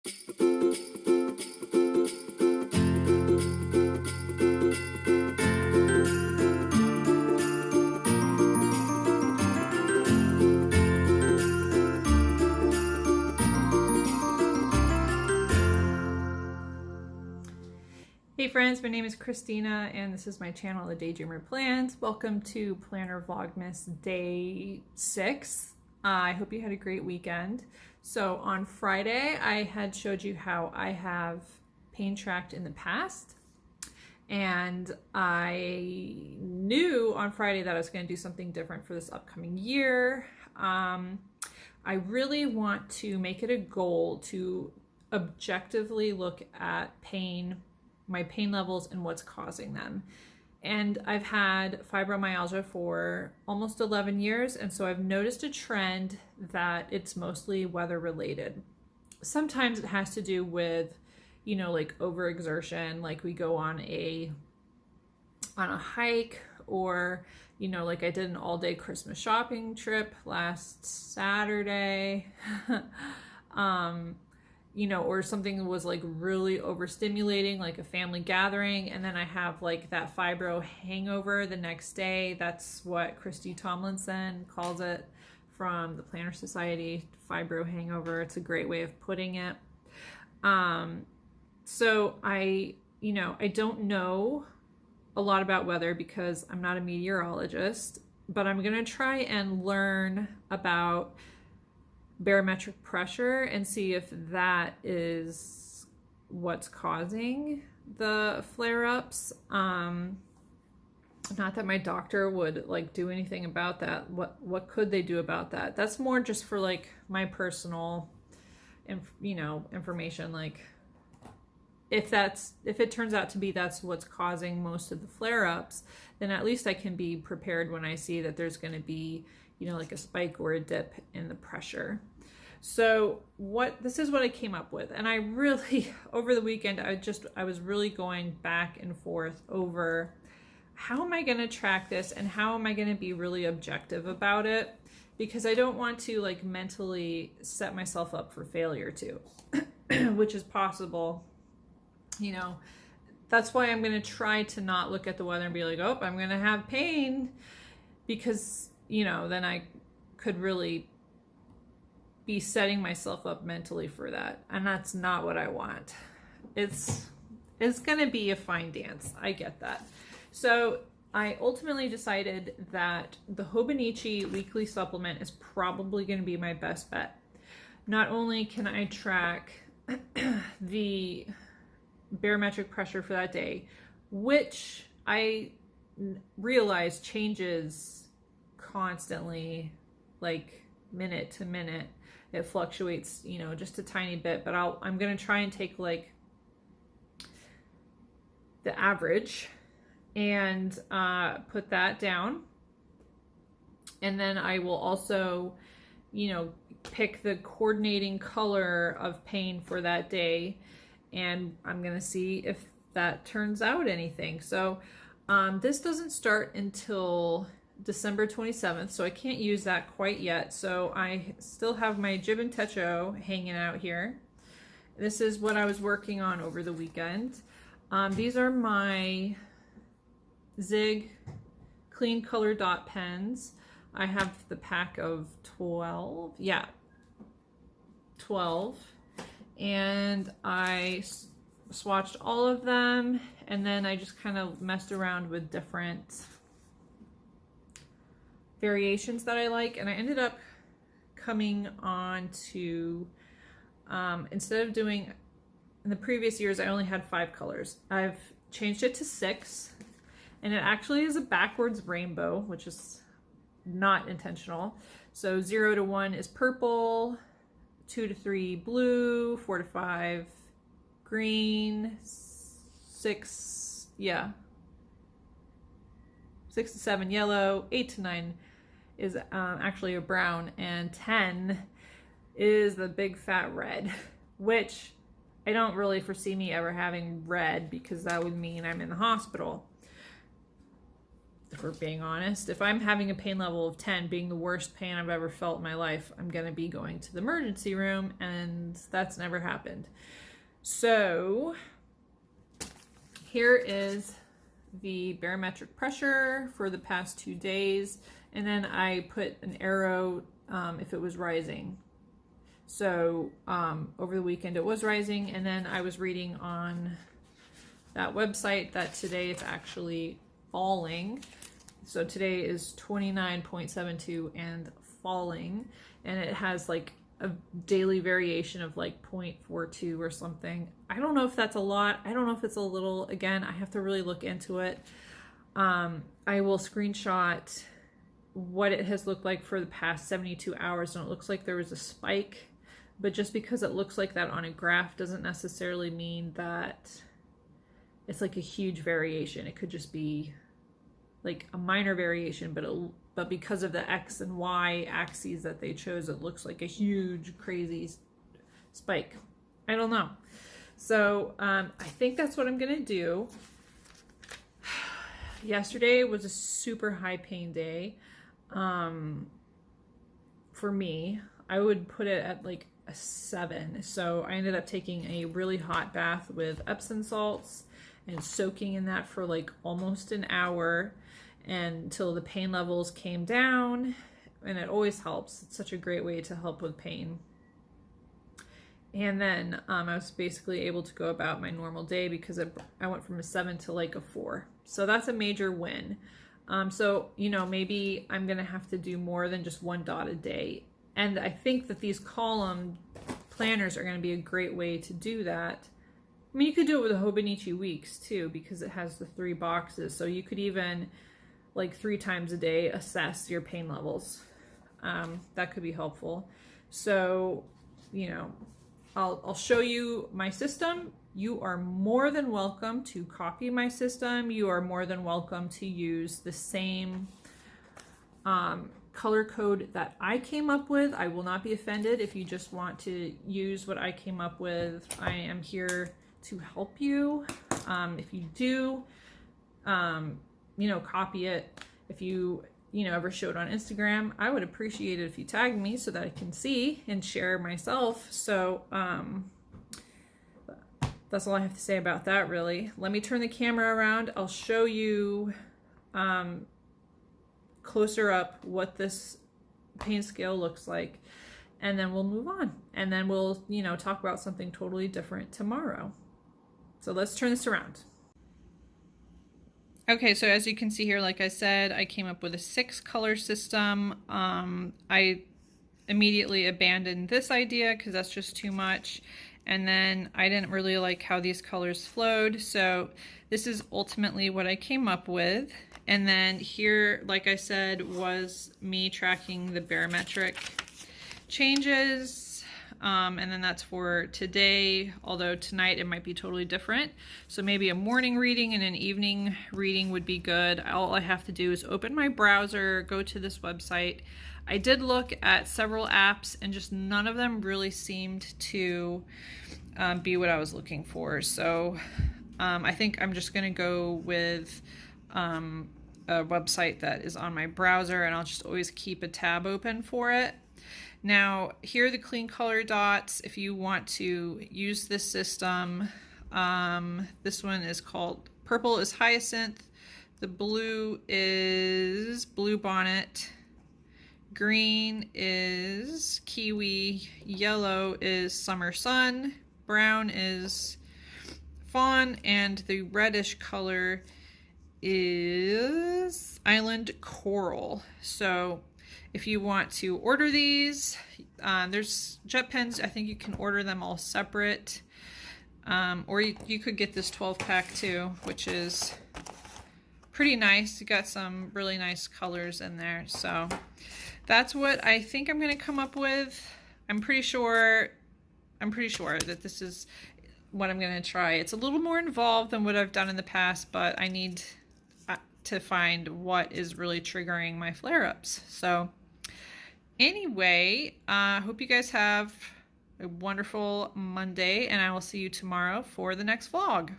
Hey friends, my name is Kristina and this is my channel, The Daydreamer Plans. Welcome to Planner Vlogmas Day 6. I hope you had a great weekend. So on Friday, I had showed you how I have pain tracked in the past. And I knew on Friday that I was going to do something different for this upcoming year. I really want to make it a goal to objectively look at pain, my pain levels and what's causing them. And I've had fibromyalgia for almost 11 years, and so I've noticed a trend that it's mostly weather related. Sometimes it has to do with, you know, like overexertion, like we go on a hike, or, you know, like I did an all-day Christmas shopping trip last Saturday. You know, or something was like really overstimulating, like a family gathering, and then I have like that fibro hangover the next day. That's what Christy Tomlinson calls it from the Planner Society, fibro hangover. It's a great way of putting it. So I don't know a lot about weather because I'm not a meteorologist, but I'm gonna try and learn about barometric pressure and see if that is what's causing the flare-ups. Not that my doctor would like do anything about that. What could they do about that? That's more just for like my personal information. Like if it turns out to be that's what's causing most of the flare-ups, then at least I can be prepared when I see that there's going to be, you know, like a spike or a dip in the pressure. So this is what I came up with. And I really, over the weekend, I was really going back and forth over how am I going to track this and how am I going to be really objective about it? Because I don't want to like mentally set myself up for failure too, which is possible. You know, that's why I'm going to try to not look at the weather and be like, oh, I'm going to have pain, because, you know, then I could really be setting myself up mentally for that. And that's not what I want. It's going to be a fine dance. I get that. So I ultimately decided that the Hobonichi weekly supplement is probably going to be my best bet. Not only can I track the barometric pressure for that day, which I realize changes constantly, like minute to minute. It fluctuates, you know, just a tiny bit, but I'm going to try and take like the average and put that down. And then I will also, you know, pick the coordinating color of pain for that day. And I'm going to see if that turns out anything. So this doesn't start until December 27th, so I can't use that quite yet. So I still have my jib and techo hanging out here. This is what I was working on over the weekend. These are my Zig clean color dot pens. I have the pack of 12. Yeah, 12. And I swatched all of them, and then I just kind of messed around with different variations that I like, and I ended up coming on to, instead of doing, in the previous years I only had 5 colors. I've changed it to 6, and it actually is a backwards rainbow, which is not intentional. So 0 to 1 is purple, 2 to 3 blue, 4 to 5 green, 6 to 7 yellow, 8 to 9 is actually a brown, and 10 is the big fat red, which I don't really foresee me ever having red because that would mean I'm in the hospital. if we're being honest. If I'm having a pain level of 10, being the worst pain I've ever felt in my life, I'm going to be going to the emergency room, and that's never happened. So here is the barometric pressure for the past 2 days, and then I put an arrow if it was rising. So over the weekend it was rising, and then I was reading on that website that today it's actually falling. So today is 29.72 and falling, and it has like a daily variation of like 0.42 or something. I don't know if that's a lot. I don't know if it's a little. Again, I have to really look into it. I will screenshot what it has looked like for the past 72 hours, and it looks like there was a spike, but just because it looks like that on a graph doesn't necessarily mean that it's like a huge variation. It could just be like a minor variation, but because of the X and Y axes that they chose, it looks like a huge, crazy spike. I don't know. So I think that's what I'm gonna do. Yesterday was a super high pain day. For me, I would put it at like a 7. So I ended up taking a really hot bath with Epsom salts and soaking in that for like almost an hour until the pain levels came down, and it always helps. It's such a great way to help with pain. And then I was basically able to go about my normal day because I went from a 7 to like a 4. So that's a major win. So, you know, maybe I'm going to have to do more than just 1 dot a day. And I think that these column planners are going to be a great way to do that. I mean, you could do it with the Hobonichi weeks too, because it has the 3 boxes. So you could even like 3 times a day assess your pain levels. That could be helpful. So, you know, I'll show you my system. You are more than welcome to copy my system. You are more than welcome to use the same color code that I came up with. I will not be offended if you just want to use what I came up with. I am here to help you. If you do, you know, copy it. If you ever show it on Instagram, I would appreciate it if you tag me so that I can see and share myself. So that's all I have to say about that, really. Let me turn the camera around. I'll show you closer up what this pain scale looks like, and then we'll move on. And then we'll, you know, talk about something totally different tomorrow. So let's turn this around. Okay, so as you can see here, like I said, I came up with a 6 color system. I immediately abandoned this idea because that's just too much. And then I didn't really like how these colors flowed. So this is ultimately what I came up with. And then here, like I said, was me tracking the barometric changes. And then that's for today, although tonight it might be totally different. So maybe a morning reading and an evening reading would be good. All I have to do is open my browser, go to this website. I did look at several apps, and just none of them really seemed to be what I was looking for. So I think I'm just gonna go with a website that is on my browser, and I'll just always keep a tab open for it. Now, here are the clean color dots. If you want to use this system, this one is called, purple is hyacinth, the blue is blue bonnet, green is kiwi, yellow is summer sun, brown is fawn, and the reddish color is island coral. So if you want to order these, there's jet pens. I think you can order them all separate. Or you could get this 12-pack too, which is pretty nice. You got some really nice colors in there. So that's what I think I'm going to come up with. I'm pretty sure that this is what I'm going to try. It's a little more involved than what I've done in the past, but I need to find what is really triggering my flare-ups. So anyway, hope you guys have a wonderful Monday, and I will see you tomorrow for the next vlog.